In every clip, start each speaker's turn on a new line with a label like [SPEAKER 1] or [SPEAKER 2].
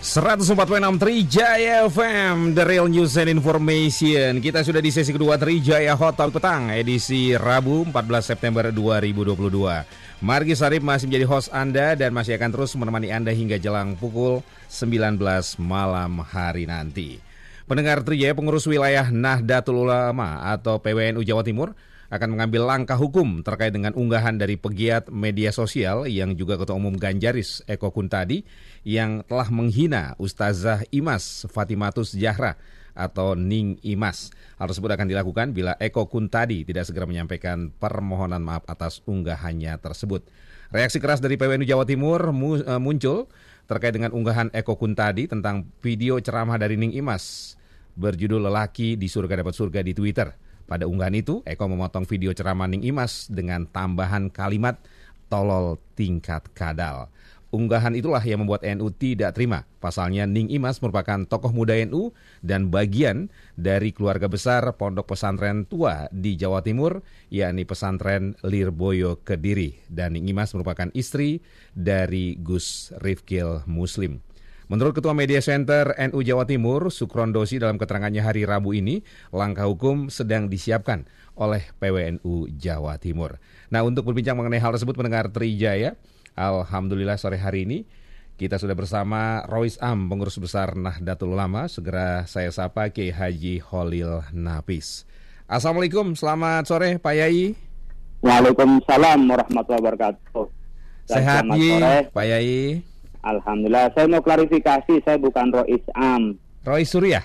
[SPEAKER 1] 104.6 Trijaya FM, The Real News and Information. Kita sudah di sesi kedua Trijaya Hot Talk Petang, edisi Rabu 14 September 2022. Margi Sarip masih menjadi host Anda dan masih akan terus menemani Anda hingga jelang pukul 19 malam hari nanti. Pendengar Trijaya, pengurus wilayah Nahdlatul Ulama atau PWNU Jawa Timur akan mengambil langkah hukum terkait dengan unggahan dari pegiat media sosial yang juga Ketua Umum Ganjaris Eko Kuntadi yang telah menghina Ustazah Imas Fatimatus Zahra atau Ning Imas. Hal tersebut akan dilakukan bila Eko Kuntadi tidak segera menyampaikan permohonan maaf atas unggahannya tersebut. Reaksi keras dari PWNU Jawa Timur muncul terkait dengan unggahan Eko Kuntadi tentang video ceramah dari Ning Imas berjudul Lelaki di Surga Dapat Surga di Twitter. Pada unggahan itu, Eko memotong video ceramah Ning Imas dengan tambahan kalimat tolol tingkat kadal. Unggahan itulah yang membuat NU tidak terima. Pasalnya Ning Imas merupakan tokoh muda NU dan bagian dari keluarga besar pondok pesantren tua di Jawa Timur, yakni pesantren Lirboyo Kediri. Dan Ning Imas merupakan istri dari Gus Rifkil Muslim. Menurut Ketua Media Center NU Jawa Timur, Sukrondosi, dalam keterangannya hari Rabu ini, langkah hukum sedang disiapkan oleh PWNU Jawa Timur. Nah, untuk berbincang mengenai hal tersebut, pendengar Trijaya, alhamdulillah sore hari ini kita sudah bersama Rois Am, pengurus besar Nahdlatul Ulama. Segera saya sapa Kiai Haji Holil Nafis. Assalamualaikum, selamat sore Pak Yai.
[SPEAKER 2] Waalaikumsalam warahmatullahi wabarakatuh.
[SPEAKER 1] Sehat Yi, Pak Yai.
[SPEAKER 2] Alhamdulillah. Saya mau klarifikasi, saya bukan Rois Am.
[SPEAKER 1] Rois Surya?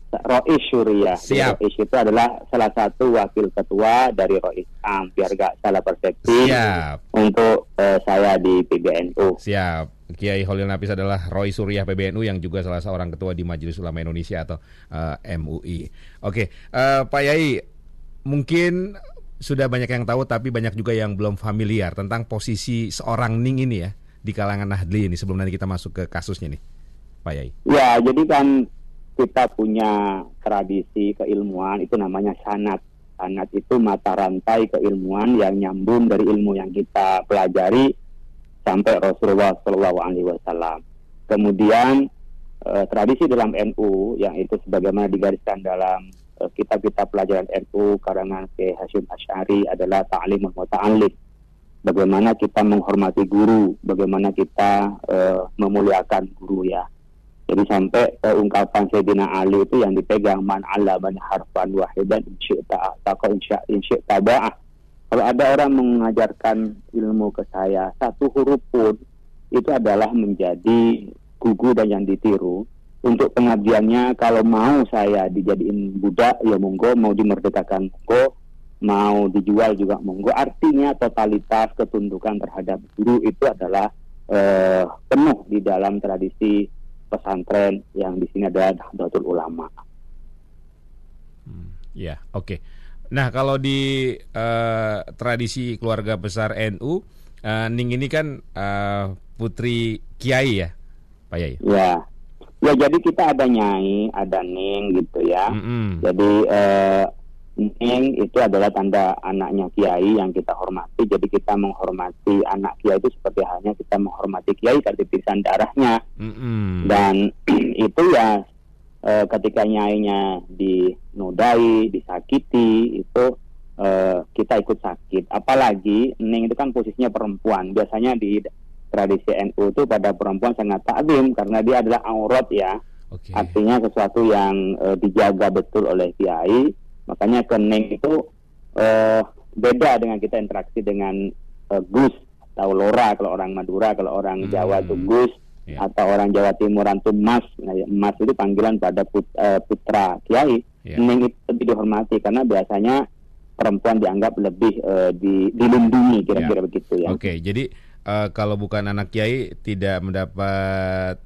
[SPEAKER 2] Rois Surya.
[SPEAKER 1] Siap.
[SPEAKER 2] Rois itu adalah salah satu wakil ketua dari Rois Am, biar gak salah persepsi.
[SPEAKER 1] Siap.
[SPEAKER 2] Untuk saya di PBNU.
[SPEAKER 1] Siap. Kiai Holil Nafis adalah Rois Surya PBNU yang juga salah seorang ketua di Majelis Ulama Indonesia atau MUI. Oke, Pak Yai, mungkin sudah banyak yang tahu tapi banyak juga yang belum familiar tentang posisi seorang Ning ini ya di kalangan Nahdli ini, sebelum nanti kita masuk ke kasusnya nih, Pak Yai.
[SPEAKER 2] Ya, jadi kan kita punya tradisi keilmuan, itu namanya sanad. Sanad itu mata rantai keilmuan yang nyambung dari ilmu yang kita pelajari sampai Rasulullah SAW. Kemudian tradisi dalam NU yang itu sebagaimana digariskan dalam kitab-kitab pelajaran NU karangan Syekh Hasyim Asy'ari adalah ta'limul muta'allim. Bagaimana kita menghormati guru, bagaimana kita memuliakan guru ya. Jadi sampai ungkapan Sayyidina Ali itu yang dipegang, man 'allama harfan wahidan insyi'ta taqa insyi'ta ba'ah. Kalau ada orang mengajarkan ilmu ke saya, satu huruf pun itu adalah menjadi gugu dan yang ditiru. Untuk pengabdiannya, kalau mau saya dijadiin budak ya monggo, mau dimerdekakan monggo, mau dijual juga monggo. Artinya totalitas ketundukan terhadap guru itu adalah penuh di dalam tradisi pesantren yang di sini adalah Nahdlatul Ulama.
[SPEAKER 1] Ya, oke. Nah, kalau di tradisi keluarga besar NU, Ning ini kan putri Kiai ya, Pak Yai?
[SPEAKER 2] Ya, jadi kita ada Nyai, ada Ning gitu ya. Jadi Ning itu adalah tanda anaknya Kiai yang kita hormati. Jadi kita menghormati anak Kiai itu seperti halnya kita menghormati Kiai karena titisan darahnya. Dan itu ya ketika Nyainya dinodai, disakiti, itu kita ikut sakit. Apalagi Ning itu kan posisinya perempuan. Biasanya di tradisi NU itu pada perempuan sangat takzim karena dia adalah aurat ya. Artinya sesuatu yang dijaga betul oleh Kiai. Makanya Ning itu beda dengan kita interaksi dengan Gus atau Lora kalau orang Madura, kalau orang Jawa itu Gus, atau orang Jawa Timuran itu Mas. Nah, Mas itu panggilan pada putra Kiai. Ning itu lebih dihormati karena biasanya perempuan dianggap lebih dilindungi, kira-kira begitu ya.
[SPEAKER 1] Oke, jadi kalau bukan anak Kiai tidak mendapat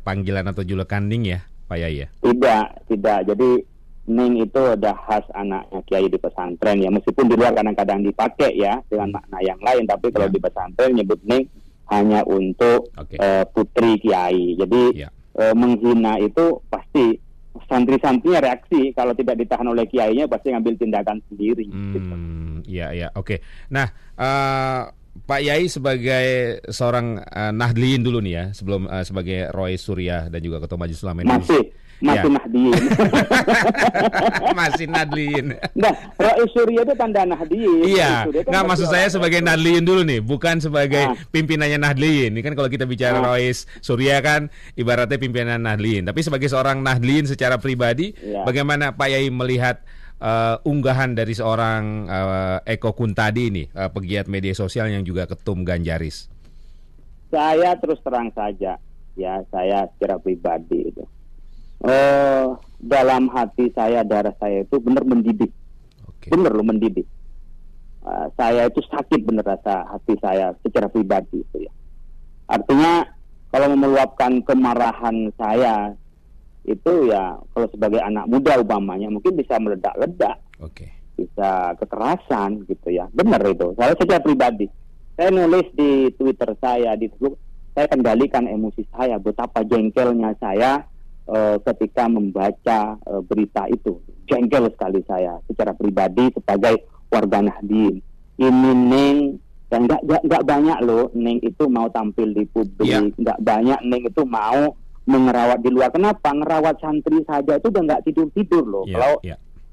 [SPEAKER 1] panggilan atau julukan Ning ya, Pak Yai ya?
[SPEAKER 2] Tidak. Jadi Ning itu udah khas anaknya Kiai di pesantren ya, meskipun di luar kadang-kadang dipakai ya dengan makna yang lain, tapi kalau di pesantren nyebut Ning hanya untuk putri Kiai. Jadi menghina itu pasti santri-santrinya reaksi, kalau tidak ditahan oleh Kiainya pasti ngambil tindakan sendiri.
[SPEAKER 1] Iya, oke. Nah, Pak Yai sebagai seorang Nahdliyin dulu nih ya, sebelum sebagai Roy Surya dan juga Ketua Majelis Ulama Indonesia.
[SPEAKER 2] Masih Nahdliyin.
[SPEAKER 1] Masih Nahdliyin.
[SPEAKER 2] Nah, Roy Surya itu tanda Nahdliyin.
[SPEAKER 1] Iya,
[SPEAKER 2] Kan
[SPEAKER 1] nggak maksud saya sebagai Nahdliyin dulu nih, bukan sebagai pimpinannya Nahdliyin. Ini kan kalau kita bicara Roy Surya kan ibaratnya pimpinan Nahdliyin. Tapi sebagai seorang Nahdliyin secara pribadi, bagaimana Pak Yai melihat unggahan dari seorang Eko Kuntadi ini, pegiat media sosial yang juga ketum Ganjaris?
[SPEAKER 2] Saya terus terang saja, ya saya secara pribadi itu. Dalam hati saya, darah saya itu benar mendidik, benar loh mendidik. Saya itu sakit bener rasa hati saya secara pribadi itu ya. Artinya kalau meluapkan kemarahan saya itu ya, kalau sebagai anak muda umpamanya mungkin bisa meledak-ledak, bisa kekerasan gitu ya. Benar itu. Saya secara pribadi, saya nulis di Twitter saya, di Facebook, saya kendalikan emosi saya, betapa jengkelnya saya ketika membaca berita itu. Jengkel sekali saya secara pribadi sebagai warga Nahdliyin. Ini Neng, dan nggak banyak loh Neng itu mau tampil di publik, nggak banyak Neng itu mau mengerawat di luar. Kenapa? Ngerawat santri saja itu udah nggak tidur loh. Kalau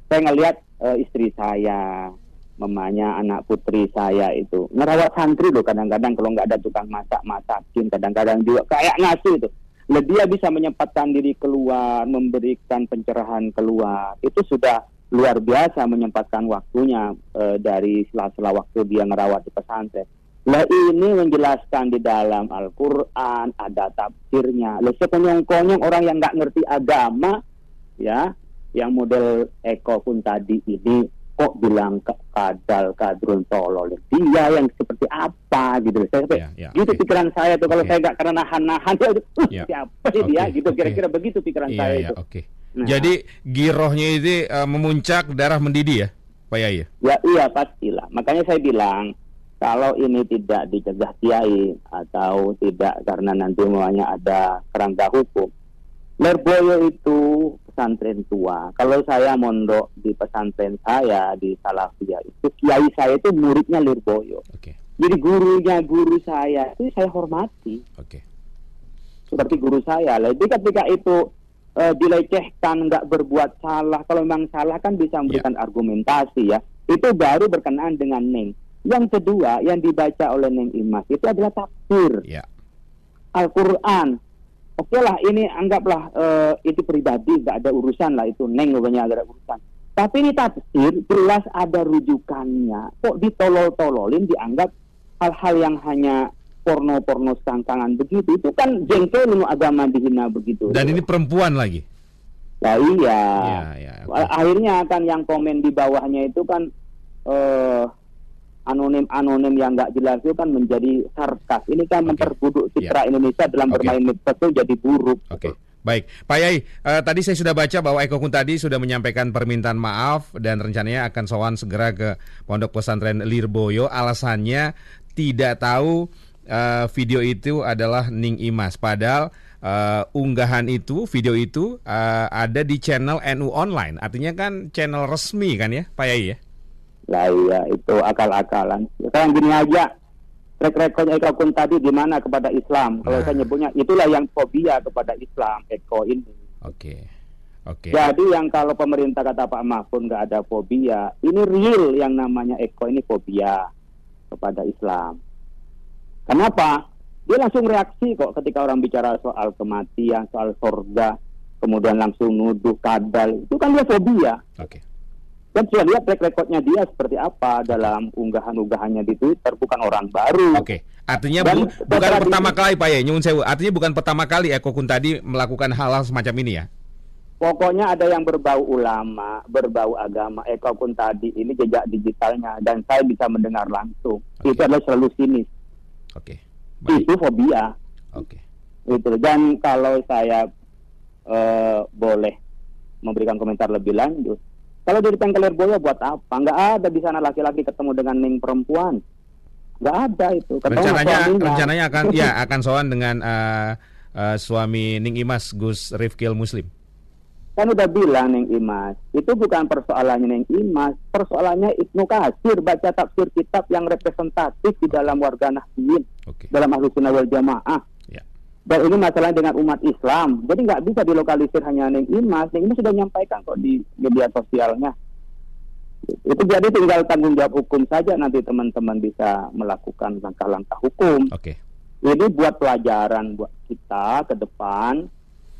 [SPEAKER 2] saya ngelihat istri saya, mamanya anak putri saya itu ngerawat santri loh, kadang-kadang kalau nggak ada tukang masakin, kadang-kadang juga kayak ngasuh itu. Dia bisa menyempatkan diri keluar, memberikan pencerahan keluar. Itu sudah luar biasa menyempatkan waktunya dari sela-sela waktu dia ngerawat di pesantren. Lah ini menjelaskan di dalam Al-Quran, ada tafsirnya. Lah sekonyong-konyong orang yang nggak ngerti agama, ya, yang model Eko Kuntadi ini kok bilang kadrun tolol. Dia yang seperti apa gitu. Gitu pikiran saya tuh, kalau saya nggak karena nahan siapa sih dia gitu, kira-kira begitu pikiran saya itu.
[SPEAKER 1] Nah, jadi girohnya itu memuncak, darah mendidih ya Pak Yai? Ya
[SPEAKER 2] iya pastilah. Makanya saya bilang kalau ini tidak dicegah kiai atau tidak karena nanti semuanya ada kerangka hukum, Lirboyo itu pesantren tua. Kalau saya mondok di pesantren saya di Salafiyah itu, kiai saya itu muridnya Lirboyo. Jadi guru saya itu saya hormati. Seperti guru saya. Jadi ketika itu dilecehkan, nggak berbuat salah, kalau memang salah kan bisa memberikan argumentasi ya. Itu baru berkenaan dengan Neng. Yang kedua yang dibaca oleh Neng Imas itu adalah tafsir Al-Quran. Oke lah, ini anggaplah itu pribadi, nggak ada urusan lah itu Neng, banyak ada urusan. Tapi ini tafsir jelas ada rujukannya. Kok ditolol-tololin, dianggap hal-hal yang hanya porno-porno selangkangan begitu? Itu kan jengkel agama dihina begitu.
[SPEAKER 1] Dan ini perempuan lagi.
[SPEAKER 2] Nah iya. Akhirnya kan yang komen di bawahnya itu kan anonim yang nggak jelas itu kan menjadi sarkas. Ini kan memperburuk citra Indonesia dalam bermain medsos itu jadi buruk.
[SPEAKER 1] Baik, Pak Yai, tadi saya sudah baca bahwa Eko Kuntadi sudah menyampaikan permintaan maaf dan rencananya akan sowan segera ke Pondok Pesantren Lirboyo. Alasannya tidak tahu video itu adalah Ning Imas. Padahal unggahan itu, video itu ada di channel NU Online. Artinya kan channel resmi kan ya, Pak Yai ya?
[SPEAKER 2] Lah iya, itu akal-akalan. Sekarang gini aja, track recordnya Eko Kuntadi di mana kepada Islam? Kalau saya nyebutnya itulah yang fobia kepada Islam, Eko ini. Jadi yang kalau pemerintah kata Pak Mahfud nggak ada fobia, ini real yang namanya Eko ini fobia kepada Islam. Kenapa? Dia langsung reaksi kok ketika orang bicara soal kematian, soal surga, kemudian langsung nuduh kadal. Itu kan dia fobia. Dan sudah lihat track recordnya dia seperti apa dalam unggahan-unggahannya di Twitter, bukan orang baru.
[SPEAKER 1] Artinya bukan pertama kali Pak Yai, nyuwun sewu. Artinya bukan pertama kali Eko Kuntadi melakukan hal-hal semacam ini ya?
[SPEAKER 2] Pokoknya ada yang berbau ulama, berbau agama. Eko Kuntadi ini jejak digitalnya dan saya bisa mendengar langsung. Itu adalah selalu sinis. Itu fobia. Itu. Dan kalau saya boleh memberikan komentar lebih lanjut, kalau dari Lirboyo buat apa? Nggak ada di sana laki-laki ketemu dengan Neng perempuan. Nggak ada itu.
[SPEAKER 1] Rencananya akan sowan dengan suami Ning Imas, Gus Rifkil Muslim.
[SPEAKER 2] Kan udah bilang Neng Imas, itu bukan persoalannya Neng Imas, persoalannya Ibnu Katsir baca tafsir kitab yang representatif di dalam warga Nahdliyin, dalam Ahlus Sunnah wal Jamaah. Ya. Dan ini masalah dengan umat Islam, jadi nggak bisa dilokalisir hanya Neng Imas. Neng Imas sudah nyampaikan kok di media sosialnya. Itu jadi tinggal tanggung jawab hukum saja, nanti teman-teman bisa melakukan langkah-langkah hukum. Ini buat pelajaran buat kita ke depan.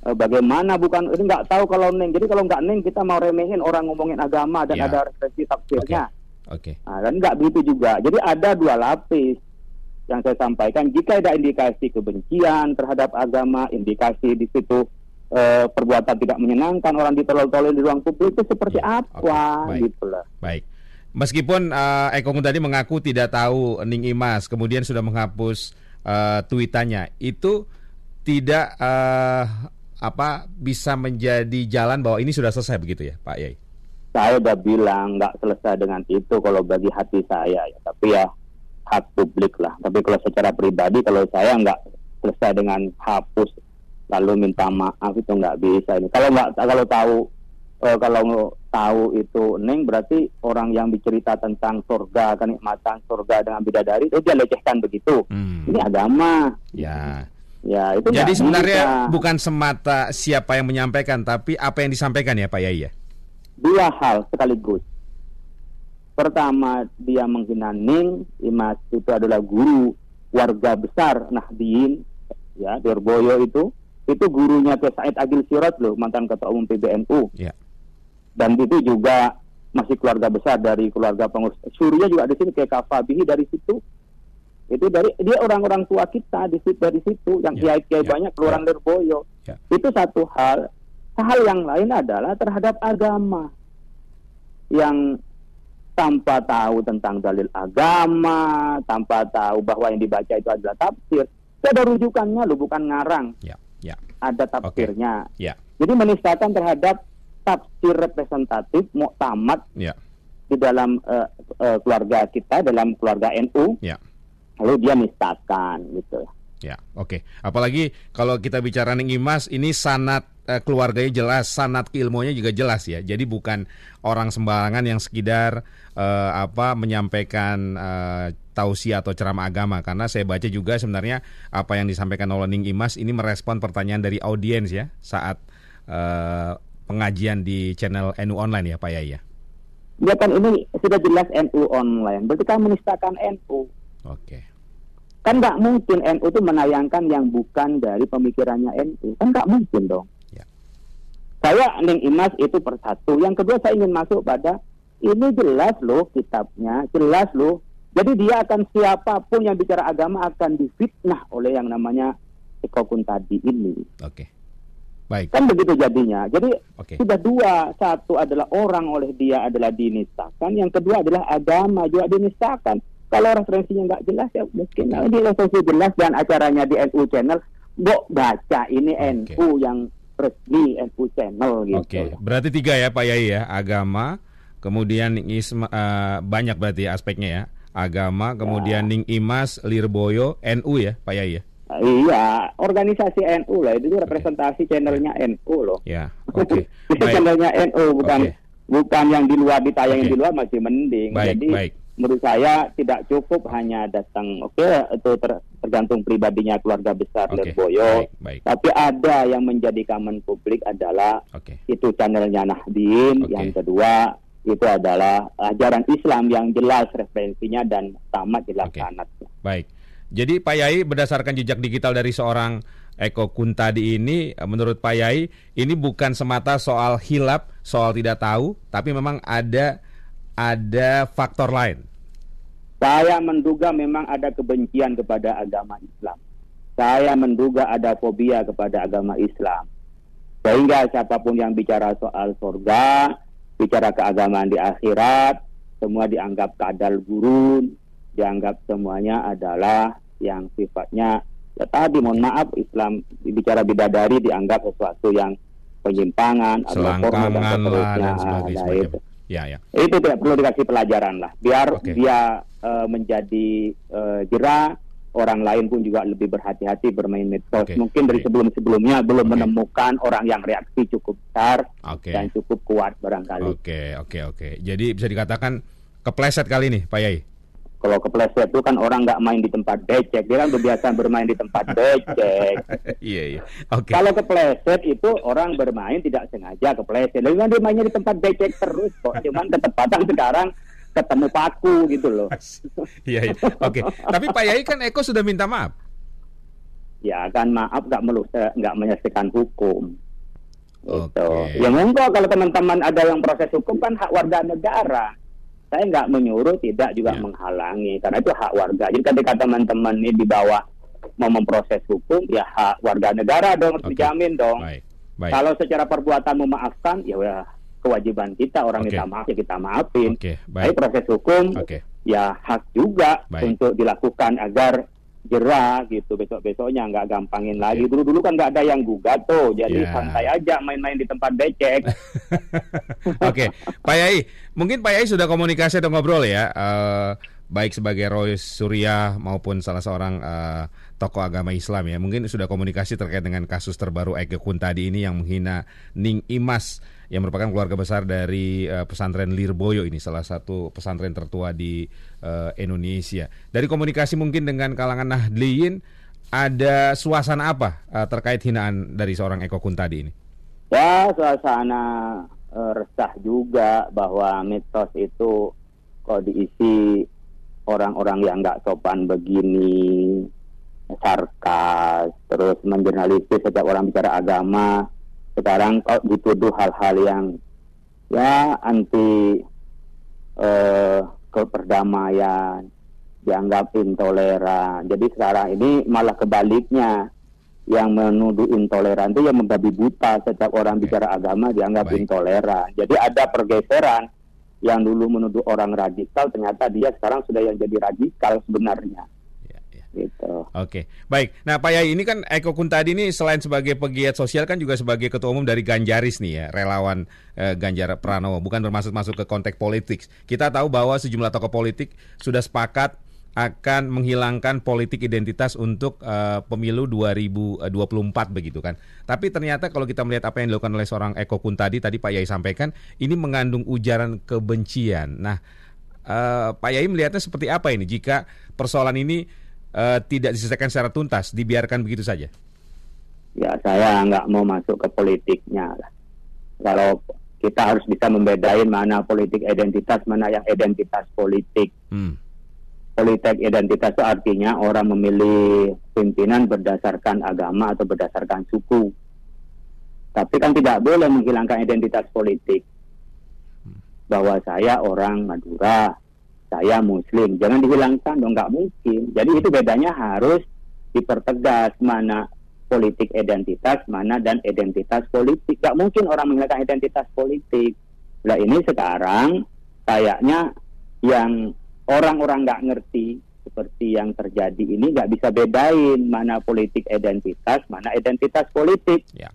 [SPEAKER 2] Bagaimana ini nggak tahu kalau Neng. Jadi kalau nggak Neng kita mau remehin orang ngomongin agama dan ada referensi tafsirnya. Nah, dan nggak begitu juga. Jadi ada dua lapis yang saya sampaikan. Jika ada indikasi kebencian terhadap agama, indikasi di situ perbuatan tidak menyenangkan, orang ditolol-tolol di ruang publik, itu seperti apa? Gitulah.
[SPEAKER 1] Baik. Meskipun Eko tadi mengaku tidak tahu Ning Imas, kemudian sudah menghapus tweetannya, itu tidak bisa menjadi jalan bahwa ini sudah selesai begitu ya Pak Yai?
[SPEAKER 2] Saya udah bilang nggak selesai dengan itu kalau bagi hati saya ya, tapi ya hak publik lah. Tapi kalau secara pribadi, kalau saya nggak selesai dengan hapus lalu minta maaf, itu nggak bisa. Ini kalau tahu itu Neng, berarti orang yang bercerita tentang surga, kenikmatan surga dengan bidadari itu dia lecehkan begitu. Ini agama. Ya, itu
[SPEAKER 1] jadi sebenarnya bukan semata siapa yang menyampaikan, tapi apa yang disampaikan ya Pak Yai ya?
[SPEAKER 2] Dua hal sekaligus. Pertama, dia menghina Ning Imas, itu adalah guru warga besar Nahdliyin ya, Lirboyo itu gurunya ke Said Agil Siraj loh, mantan ketua umum PBNU. Ya. Dan itu juga masih keluarga besar dari keluarga pengurus. Surya juga di sini, kayak Kafabihi dari situ. Itu dia orang-orang tua kita dari situ yang kiai-kiai banyak keluaran Lirboyo. Itu satu hal. Hal yang lain adalah terhadap agama, yang tanpa tahu tentang dalil agama, tanpa tahu bahwa yang dibaca itu adalah tafsir. Itu ada rujukannya loh, bukan ngarang. Ada tafsirnya. Jadi menistakan terhadap tafsir representatif muktamad di dalam keluarga kita, dalam keluarga NU. Lalu dia nistakan gitu.
[SPEAKER 1] Ya, apalagi kalau kita bicara Ning Imas, ini sanad keluarganya jelas, sanad keilmuannya juga jelas ya. Jadi bukan orang sembarangan yang sekedar menyampaikan tausiah atau ceramah agama. Karena saya baca juga sebenarnya apa yang disampaikan oleh Ning Imas ini merespon pertanyaan dari audiens ya saat pengajian di channel NU Online ya Pak Yai ya.
[SPEAKER 2] Ya kan ini sudah jelas NU Online, berarti kan menistakan NU. Kan nggak mungkin NU itu menayangkan yang bukan dari pemikirannya NU, kan nggak mungkin dong. Saya Ning Imas itu persatu. Yang kedua, saya ingin masuk pada ini jelas loh kitabnya, jelas loh. Jadi dia akan, siapapun yang bicara agama akan difitnah oleh yang namanya Eko Kuntadi ini. Baik. Kan begitu jadinya. Jadi sudah dua, satu adalah orang oleh dia adalah dinistakan, yang kedua adalah agama juga dinistakan. Kalau referensinya nggak jelas ya mungkin ini referensi jelas dan acaranya di NU Channel, baca ini NU yang resmi, NU Channel gitu.
[SPEAKER 1] Berarti 3 ya Pak Yai ya, agama, kemudian banyak berarti aspeknya ya, agama, kemudian Ning Imas, Lirboyo, NU ya Pak Yai ya.
[SPEAKER 2] Iya, organisasi NU lah, itu representasi channelnya NU loh. Channelnya NU bukan yang di luar, ditayangin di luar masih mending. Jadi menurut saya tidak cukup hanya datang, itu tergantung pribadinya keluarga besar Lirboyo. Tapi ada yang menjadi common publik adalah itu channelnya Nahdliyin. Yang kedua itu adalah ajaran Islam yang jelas referensinya dan tamat dilaksanakan.
[SPEAKER 1] Baik. Jadi Pak Yai, berdasarkan jejak digital dari seorang Eko Kuntadi ini, menurut Pak Yai ini bukan semata soal hilaf, soal tidak tahu, tapi memang ada faktor lain.
[SPEAKER 2] Saya menduga memang ada kebencian kepada agama Islam. Saya menduga ada fobia kepada agama Islam. Sehingga siapapun yang bicara soal surga, bicara keagamaan di akhirat, semua dianggap kadal gurun, dianggap semuanya adalah yang sifatnya, ya tadi mohon maaf, Islam bicara bidadari dianggap sesuatu yang penyimpangan,
[SPEAKER 1] selangkangan
[SPEAKER 2] dan seterusnya. Itu tidak perlu dikasih pelajaran lah, biar dia menjadi jera, orang lain pun juga lebih berhati-hati bermain medsos.
[SPEAKER 1] Oke,
[SPEAKER 2] Mungkin dari
[SPEAKER 1] baik.
[SPEAKER 2] sebelum-sebelumnya belum
[SPEAKER 1] Oke.
[SPEAKER 2] menemukan orang yang reaksi cukup besar
[SPEAKER 1] Oke.
[SPEAKER 2] dan cukup kuat barangkali.
[SPEAKER 1] Oke. Jadi bisa dikatakan kepleset kali ini, Pak Yai.
[SPEAKER 2] Kalau kepleset itu kan orang nggak main di tempat becek, dia kan biasa bermain di tempat becek.
[SPEAKER 1] Iya. Oke.
[SPEAKER 2] Kalau kepleset itu orang bermain tidak sengaja kepleset. Lalu kan dia mainnya di tempat becek terus kok. Cuman ketepatan sekarang ketemu paku gitu loh.
[SPEAKER 1] Iya. Oke. Tapi Pak Yai kan Eko sudah minta maaf.
[SPEAKER 2] Ya kan maaf nggak menyaksikan hukum. Gitu.
[SPEAKER 1] Oke.
[SPEAKER 2] Ya monggo kalau teman-teman ada yang proses hukum kan hak warga negara. Saya nggak menyuruh, tidak juga
[SPEAKER 1] Ya.
[SPEAKER 2] menghalangi, karena itu hak warga. Jadi ketika teman-teman ini di bawah mau memproses hukum, ya hak warga negara dong, harus
[SPEAKER 1] Oke.
[SPEAKER 2] dijamin dong.
[SPEAKER 1] Baik.
[SPEAKER 2] Kalau secara perbuatan memaafkan, ya kewajiban kita, orang
[SPEAKER 1] Oke.
[SPEAKER 2] minta maaf ya kita maafin.
[SPEAKER 1] Oke.
[SPEAKER 2] Tapi
[SPEAKER 1] Baik.
[SPEAKER 2] proses hukum,
[SPEAKER 1] Oke.
[SPEAKER 2] ya hak juga
[SPEAKER 1] Baik.
[SPEAKER 2] untuk dilakukan agar jerah gitu besok-besoknya, nggak gampangin lagi. Dulu kan nggak ada yang gugat tuh, jadi
[SPEAKER 1] Ya.
[SPEAKER 2] santai aja main-main di tempat becek.
[SPEAKER 1] Oke, Pak Yai, mungkin Pak Yai sudah komunikasi atau ngobrol ya, baik sebagai Roy Surya maupun salah seorang tokoh agama Islam ya, mungkin sudah komunikasi terkait dengan kasus terbaru Eko Kuntadi ini yang menghina Ning Imas yang merupakan keluarga besar dari pesantren Lirboyo ini, salah satu pesantren tertua di Indonesia. Dari komunikasi mungkin dengan kalangan Nahdliyin, ada suasana apa terkait hinaan dari seorang Eko Kuntadi ini?
[SPEAKER 2] Ya, suasana resah juga bahwa medsos itu kok diisi orang-orang yang nggak sopan begini, sarkas, terus menjurnalistis setiap orang bicara agama. Sekarang kok dituduh hal-hal yang ya anti keperdamaian, dianggap intoleran. Jadi sekarang ini malah kebaliknya, yang menuduh intoleran itu yang membabi buta. Setiap orang bicara agama dianggap
[SPEAKER 1] Baik.
[SPEAKER 2] intoleran. Jadi ada pergeseran, yang dulu menuduh orang radikal ternyata dia sekarang sudah yang jadi radikal sebenarnya.
[SPEAKER 1] Ya.
[SPEAKER 2] Gitu.
[SPEAKER 1] Oke, baik. Nah, Pak Yai, ini kan Eko Kuntadi ini selain sebagai pegiat sosial kan juga sebagai ketua umum dari Ganjaris nih ya, relawan Ganjar Pranowo, bukan bermaksud ke konteks politik. Kita tahu bahwa sejumlah tokoh politik sudah sepakat akan menghilangkan politik identitas untuk pemilu 2024 begitu kan. Tapi ternyata kalau kita melihat apa yang dilakukan oleh seorang Eko Kuntadi tadi Pak Yai sampaikan, ini mengandung ujaran kebencian. Nah, Pak Yai melihatnya seperti apa ini jika persoalan ini tidak diselesaikan secara tuntas, dibiarkan begitu saja?
[SPEAKER 2] Ya, saya nggak mau masuk ke politiknya lah. Kalau kita harus bisa membedain mana politik identitas, mana yang identitas politik. Politik identitas itu artinya orang memilih pimpinan berdasarkan agama atau berdasarkan suku. Tapi kan tidak boleh menghilangkan identitas politik. Bahwa saya orang Madura, saya Muslim, jangan dihilangkan dong, nggak mungkin. Jadi itu bedanya harus dipertegas, mana politik identitas, mana dan identitas politik. Nggak mungkin orang menghilangkan identitas politik. Nah ini sekarang kayaknya yang orang-orang nggak ngerti seperti yang terjadi ini nggak bisa bedain mana politik identitas, mana identitas politik.
[SPEAKER 1] Ya.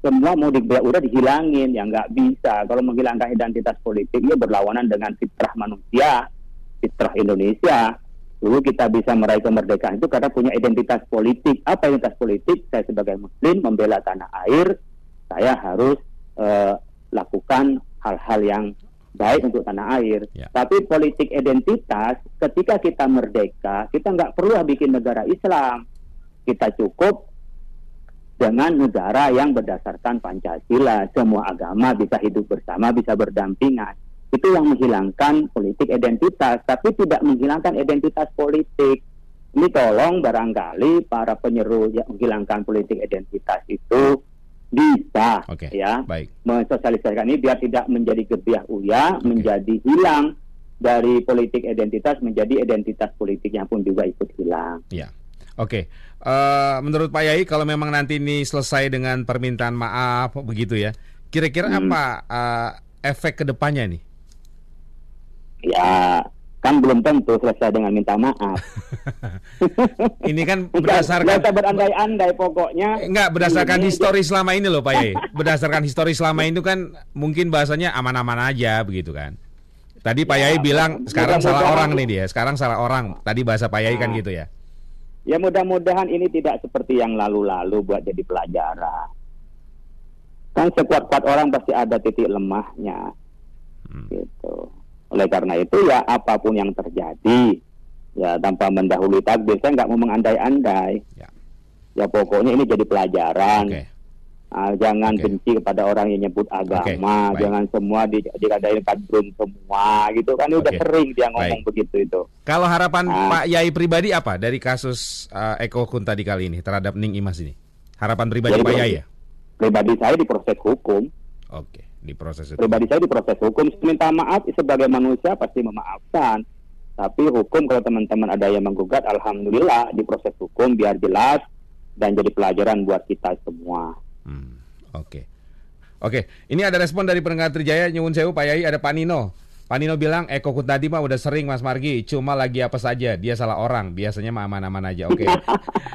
[SPEAKER 2] Semua mau udah dihilangin, ya nggak bisa. Kalau menghilangkan identitas politik, ya berlawanan dengan fitrah manusia, fitrah Indonesia. Dulu kita bisa meraih kemerdekaan itu karena punya identitas politik. Apa identitas politik? Saya sebagai Muslim membela tanah air, saya harus lakukan hal-hal yang baik untuk tanah air.
[SPEAKER 1] Ya.
[SPEAKER 2] Tapi politik identitas, ketika kita merdeka, kita nggak perlu bikin negara Islam. Kita cukup dengan negara yang berdasarkan Pancasila. Semua agama bisa hidup bersama, bisa berdampingan. Itu yang menghilangkan politik identitas, tapi tidak menghilangkan identitas politik. Ini tolong barangkali para penyeru yang menghilangkan politik identitas itu bisa
[SPEAKER 1] Oke,
[SPEAKER 2] ya
[SPEAKER 1] baik.
[SPEAKER 2] mensosialisasikan ini biar tidak menjadi gebiah uya, menjadi hilang dari politik identitas menjadi identitas politiknya pun juga ikut hilang.
[SPEAKER 1] Ya. Oke. Menurut Pak Yai, kalau memang nanti ini selesai dengan permintaan maaf begitu ya, kira-kira apa efek kedepannya nih?
[SPEAKER 2] Ya kan belum tentu selesai dengan minta maaf.
[SPEAKER 1] Ini kan berdasarkan
[SPEAKER 2] Nggak berandai-andai pokoknya.
[SPEAKER 1] Enggak, berdasarkan
[SPEAKER 2] Ini-
[SPEAKER 1] histori selama ini loh Pak Yai. Berdasarkan histori selama itu kan mungkin bahasanya aman-aman aja begitu kan. Tadi Pak Yai bilang sekarang salah orang nih dia. Sekarang salah orang. Tadi bahasa Pak Yai kan gitu ya.
[SPEAKER 2] Ya mudah-mudahan ini tidak seperti yang lalu-lalu buat jadi pelajaran. Kan sekuat-kuat orang pasti ada titik lemahnya. Gitu. Oleh karena itu ya apapun yang terjadi, ya tanpa mendahului takdir, saya nggak mau mengandai-andai. Ya pokoknya ini jadi pelajaran. Jangan benci kepada orang yang nyebut agama, jangan semua dikadain kadrun semua gitu kan, udah sering dia ngomong begitu itu.
[SPEAKER 1] Kalau harapan Pak Yai pribadi apa dari kasus Eko Kun tadi kali ini terhadap Ning Imas ini? Harapan pribadi Pak Yai ya?
[SPEAKER 2] Pribadi saya diproses hukum.
[SPEAKER 1] Diproses itu.
[SPEAKER 2] Pribadi saya diproses hukum, minta maaf sebagai manusia pasti memaafkan. Tapi hukum kalau teman-teman ada yang menggugat, alhamdulillah diproses hukum biar jelas dan jadi pelajaran buat kita semua.
[SPEAKER 1] Oke. Ini ada respon dari pendengar Trijaya, nyuwun sewu Pak Yai, ada Pak Nino. Pak Nino bilang Eko Kun tadi mah udah sering Mas Margi, cuma lagi apa saja, dia salah orang, biasanya mah aman-aman aja. Oke.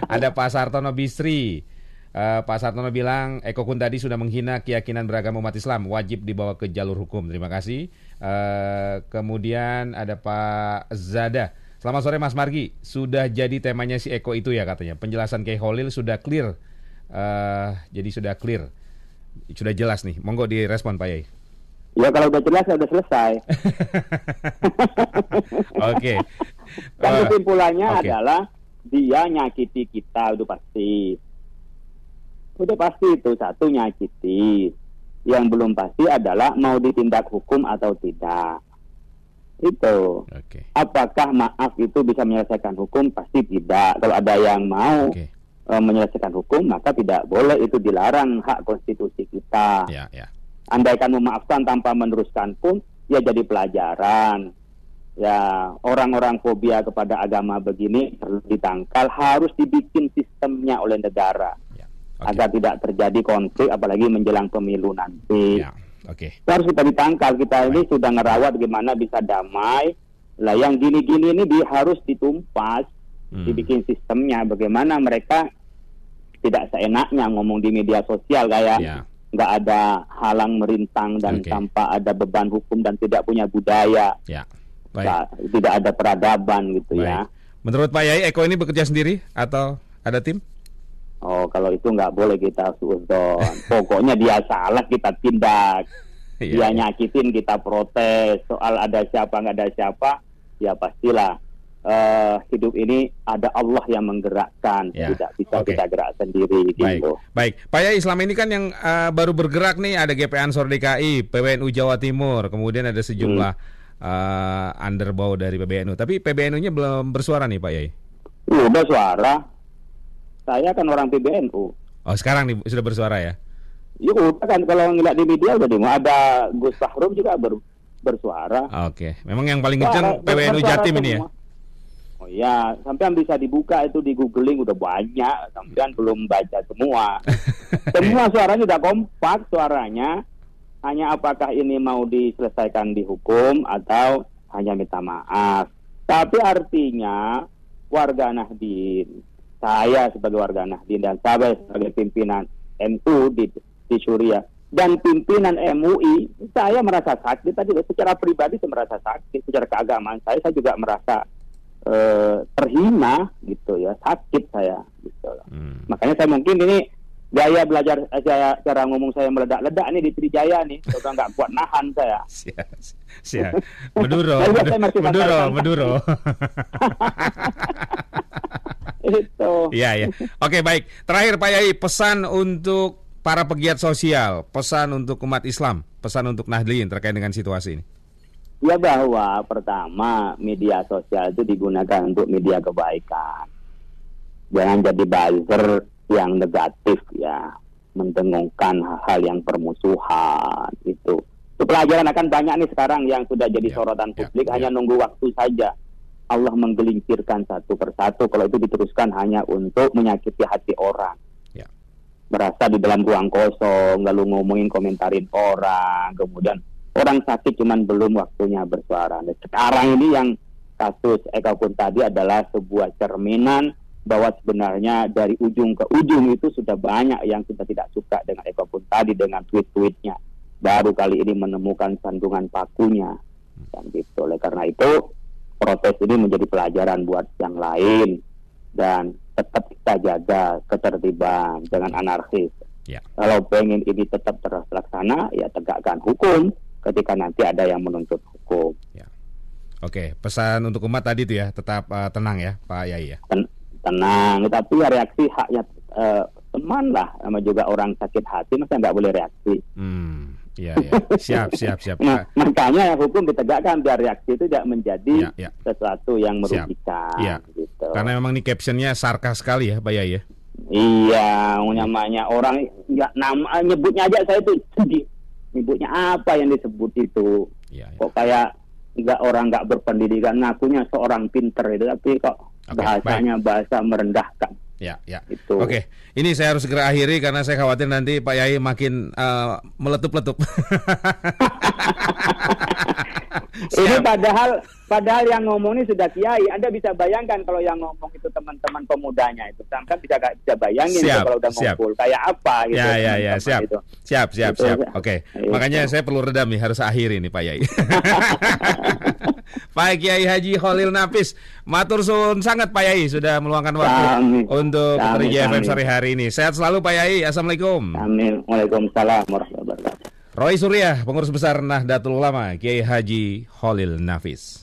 [SPEAKER 1] Ada Pak Sartono Bisri. Pak Sartono bilang Eko Kun tadi sudah menghina keyakinan beragama umat Islam, wajib dibawa ke jalur hukum. Terima kasih. Kemudian ada Pak Zada. Selamat sore Mas Margi, sudah jadi temanya si Eko itu ya katanya. Penjelasan Kiai Holil sudah clear. Jadi sudah clear, sudah jelas nih. Monggo direspon Pak Yai.
[SPEAKER 2] Ya kalau udah jelas ya udah selesai.
[SPEAKER 1] Oke.
[SPEAKER 2] Dan kesimpulannya adalah dia nyakiti kita udah pasti. Udah pasti itu, satu nyakiti. Yang belum pasti adalah mau ditindak hukum atau tidak. Itu. Apakah maaf itu bisa menyelesaikan hukum? Pasti tidak. Kalau ada yang mau menyelesaikan hukum, maka tidak boleh, itu dilarang, hak konstitusi kita. Andaikan memaafkan tanpa meneruskan pun, ya jadi pelajaran. Ya orang-orang fobia kepada agama begini perlu ditangkal, harus dibikin sistemnya oleh negara agar tidak terjadi konflik, apalagi menjelang pemilu nanti. Harus kita ditangkal. Kita ini sudah ngerawat gimana bisa damai. Lah yang gini-gini ini harus ditumpas, dibikin sistemnya. Bagaimana mereka tidak seenaknya ngomong di media sosial kayak nggak ada halang merintang dan tanpa ada beban hukum dan tidak punya budaya, tidak ada peradaban gitu ya.
[SPEAKER 1] Menurut Pak Yai, Eko ini bekerja sendiri atau ada tim?
[SPEAKER 2] Oh, kalau itu nggak boleh kita suudon. Pokoknya dia salah kita tindak, dia nyakitin kita protes. Soal ada siapa nggak ada siapa, ya pastilah. Hidup ini ada Allah yang menggerakkan, tidak bisa kita gerak sendiri gitu.
[SPEAKER 1] Baik. Pak Yai, selama ini kan yang baru bergerak nih ada GP Ansor DKI, PBNU Jawa Timur, kemudian ada sejumlah underbow dari PBNU. Tapi PBNU-nya belum bersuara nih Pak Yai.
[SPEAKER 2] Udah suara. Saya kan orang PBNU.
[SPEAKER 1] Oh, sekarang nih sudah bersuara ya?
[SPEAKER 2] Iya udah kan, kalau ngeliat di media udah ada Gus Fahrum juga bersuara.
[SPEAKER 1] Memang yang paling kencang PBNU Jatim ini ya?
[SPEAKER 2] Oh iya, sampean bisa dibuka itu di googling, udah banyak, sampean belum baca semua. Semua suaranya udah kompak suaranya. Hanya apakah ini mau diselesaikan di hukum atau hanya minta maaf. Tapi artinya warga Nahdien, saya sebagai warga Nahdien dan saya sebagai pimpinan NU di Suriah dan pimpinan MUI, saya merasa sakit tadi. Secara pribadi saya merasa sakit, secara keagamaan saya juga merasa terhina gitu ya, sakit saya gitu. Makanya saya mungkin ini gaya belajar saya, cara ngomong saya meledak-ledak nih di Trijaya nih, udah nggak kuat nahan saya.
[SPEAKER 1] Siap. Meduro.
[SPEAKER 2] Itu.
[SPEAKER 1] Iya. Oke, baik. Terakhir Pak Yai, pesan untuk para pegiat sosial, pesan untuk umat Islam, pesan untuk Nahdliyin terkait dengan situasi ini.
[SPEAKER 2] Ya, bahwa pertama media sosial itu digunakan untuk media kebaikan. Jangan jadi buzzer yang negatif ya, mendengungkan hal-hal yang permusuhan itu. Pelajaran akan banyak nih sekarang yang sudah jadi sorotan publik, hanya nunggu waktu saja. Allah menggelincirkan satu persatu kalau itu diteruskan hanya untuk menyakiti hati orang. Merasa di dalam ruang kosong, lalu ngomongin, komentarin orang, kemudian orang sakit cuman belum waktunya bersuara. Dan sekarang ini yang kasus Eko Kun tadi adalah sebuah cerminan bahwa sebenarnya dari ujung ke ujung itu sudah banyak yang sudah tidak suka dengan Eko Kun tadi dengan tweet-tweetnya. Baru kali ini menemukan sandungan pakunya. Dan gitu. Oleh karena itu protes ini menjadi pelajaran buat yang lain. dan tetap kita jaga ketertiban, jangan anarkis.
[SPEAKER 1] Ya.
[SPEAKER 2] Kalau pengen ini tetap terlaksana, ya tegakkan hukum ketika nanti ada yang menuntut hukum.
[SPEAKER 1] Ya. Oke, pesan untuk umat tadi itu ya, tetap tenang ya Pak Yai ya.
[SPEAKER 2] Tenang, tapi ya reaksi haknya teman lah, sama juga orang sakit hati, masa nggak boleh reaksi.
[SPEAKER 1] Iya, siap.
[SPEAKER 2] Nah, makanya hukum ditegakkan biar reaksi itu tidak menjadi sesuatu yang merugikan. Gitu.
[SPEAKER 1] Karena memang ini captionnya sarkas sekali ya Pak Yai ya.
[SPEAKER 2] Iya, namanya orang nggak nama nyebutnya aja saya tuh sedih. Nyebutnya apa yang disebut itu? Kok kayak nggak berpendidikan, ngakunya seorang pinter itu, tapi kok bahasanya bahasa merendahkan.
[SPEAKER 1] Ya.
[SPEAKER 2] Itu.
[SPEAKER 1] Oke, ini saya harus segera akhiri karena saya khawatir nanti Pak Yai makin meletup-letup.
[SPEAKER 2] Ini padahal yang ngomong ini sudah kiai. Anda bisa bayangkan kalau yang ngomong itu teman-teman pemudanya itu, kan bisa bayangin kalau udah ngumpul kayak apa gitu.
[SPEAKER 1] Ya, siap. Oke. Makanya saya perlu redam nih, harus akhiri nih Pak Yai. Pak Kiai Haji Khalil Nafis, matur suwun sangat Pak Yai sudah meluangkan waktu untuk Rijaya FM sore hari ini. Sehat selalu Pak Yai. Assalamualaikum.
[SPEAKER 2] Amin. Waalaikumsalam warahmatullahi wabarakatuh.
[SPEAKER 1] Roy Surya, Pengurus Besar Nahdlatul Ulama, Kiai Haji Khalil Nafis.